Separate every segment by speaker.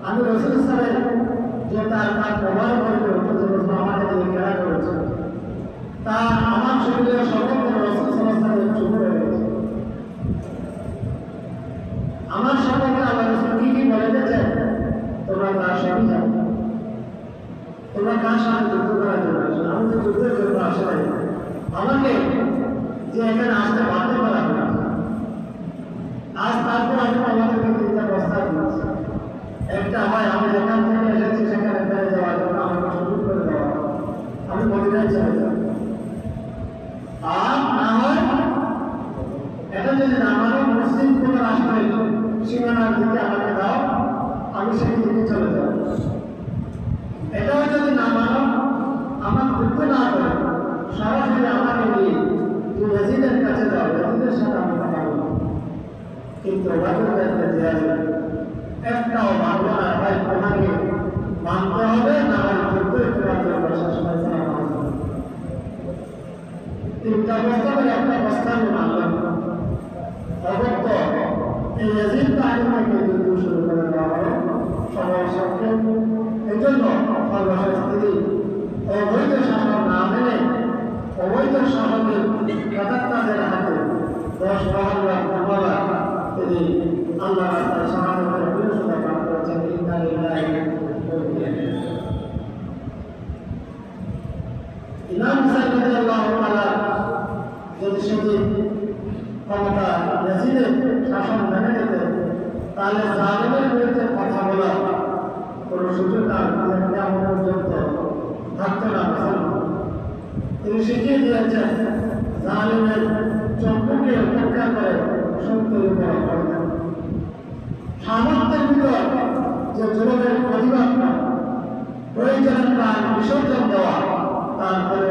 Speaker 1: আমি রসুল ইসলামের যে তার কাজ ব্যবহার করে আমাকে যে খেলা করেছে তা আমার শরীরের সর্বত্র রসুল ইসলামের চুপ হয়ে গেছে। আমার সম্পর্কে আল্লাহ রসুল কি কি বলে গেছে তোমরা তার সবই জানো। তোমরা কার সাথে যুদ্ধ করার জন্য আসো? আমি তো যুদ্ধের জন্য আসে নাই। আমাকে যে এখানে আসতে বাধ্য করা হবে আজ তারপর আমি আমাদেরকে তিনটা প্রস্তাব দিচ্ছি। একটা হয় আমি যেখান থেকে এসেছি সেখানে ফিরে যাওয়ার জন্য আমাকে সুযোগ করে দেওয়া, আমি মদিনায় চলে যাব। আর না হয় এটা যদি না মানো মুসলিম কোন রাষ্ট্রের সীমানার দিকে আমাকে দাও, আমি সেই দিকে চলে যাব। এটাও যদি না মানো আমার যুদ্ধ না করে সরাসরি আমাকে নিয়ে তুমি ইয়াজিদের কাছে যাও, ইয়াজিদের সাথে আমি কথা বলবো। কিন্তু একটাও মানব না, ভাই তোমাকে মানতে হবে না হয় যুদ্ধের তিনটা প্রস্তাবের একটা প্রস্তাব মানলাম। অগত্য এই ইয়াজিদ বাহিনীকে যুদ্ধ শুরু করে দেওয়া হলো সময় সংক্ষেপ। এই জন্য সর্বশেষ তিনি অবৈধ শাসন না মেনে অবৈধ শাসনের প্রদাতাদের হাতে 10-12 লাখ টাকা তিনি আল্লাহ রাস্তায় শাহাদাতের বিরোধিতা পাঠ করেছেন। ইমাম হুসাইন রাদিয়াল্লাহু তাআলা যদি সেদিন ক্ষমতা ইয়াজিদের শাসন মেনে নিতেন তাহলে জালিমের বিরুদ্ধে কথা বলা কোনো সুযোগ আর কেমন পর্যন্ত থাকতো না। তিনি শিখিয়ে দিয়েছেন জালিমের চক্ষুকে উপেক্ষা করে সত্যের উপর অর্জন। সামর্থ্যের ভিতর যে জুলুমের প্রতিবাদ না, প্রয়োজনের প্রাণ বিসর্জন দেওয়া, তারপরে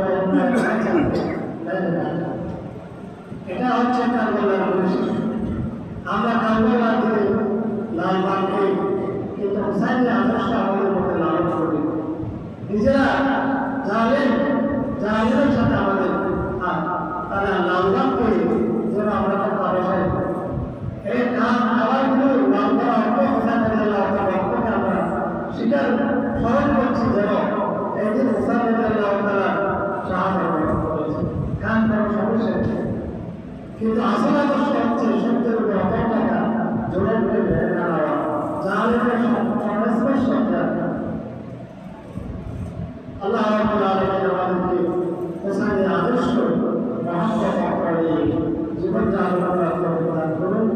Speaker 1: এটা হচ্ছে কারবালার পরিস্থিতি। আমরা কারবালার দিকে লাল বাগ করি, কিন্তু হুসাইনের আদর্শ আমাদের মধ্যে লালন করি। নিজেরা জালেমের সাথে আমাদের তারা লালবাগ করি যেন আমরা পারে এই নাম খাবারগুলো নাম করা অর্থ হুসাইন রাদিয়াল্লাহু তাআলা আমরা স্বীকার স্মরণ করছি যেন একদিন হুসাইন রাদিয়াল্লাহু তাআলা শাহাদাত বরণ করেছে। কান করার সমস্যা কিন্তু আসল আদর্শ হচ্ছে সত্যের উপর অটল থাকা, জোরের উপরে ভেড়ে না নেওয়া, জালেমের সংস্পর্শ রাখা। আল্লাহ রাব্বুল আলামিন আমাদেরকে হুসাইনের আদর্শ মহব্বত করে জীবন যাপন করার তৌফিক দান করুন।